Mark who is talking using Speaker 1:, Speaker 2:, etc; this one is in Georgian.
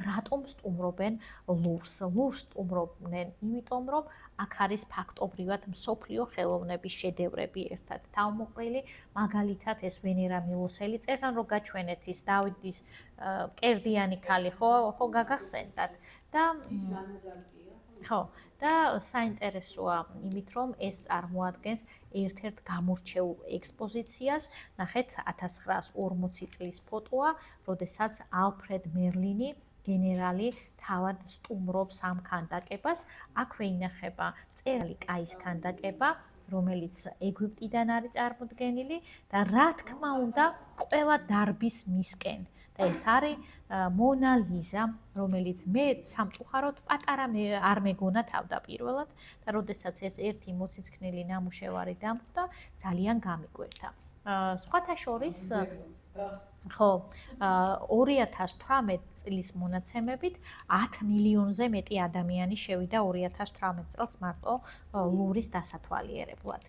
Speaker 1: რატომ სტუმრობენ ლურს? ლურს სტუმრობენ იმიტომ, რომ აქ არის ფაქტობრივად მსოფლიო ხელოვნების შედევრები ერთად თავმოყრილი, მაგალითად ეს ვენერა მილოსელი წერან რომ გაჩვენეთ ის დავითის კერდიანი ქალი ხო გაგახსენდათ და ხო და საინტერესოა იმით რომ ეს წარმოადგენს ერთ-ერთ გამორჩეულ ექსპოზიციას. ნახეთ 1940 წლის ფოტოა, როდესაც ალფრედ მერლინი გენერალი თავად სტუმრობს ამ ქანდაკებას. აქვე ინახება მწერალი კაის ქანდაკება, რომელიც ეგვიპტიდან არის წარმოდგენილი და რა თქმა უნდა ყველა დარბის მისკენ. და ეს არის მონა ლიზა, რომელიც მე სამწუხაროდ პატარა არ მეგონა თავდაპირველად და როდესაც ეს ერთი მოციცქნელი ნამუშევარი დამხვდა, ძალიან გამიკვირდა. სხვათა შორის ხო 2018 წლის მონაცემებით 10 მილიონზე მეტი ადამიანი შევიდა 2018 წელს მარტო ლუვრის დასათვალიერებლად.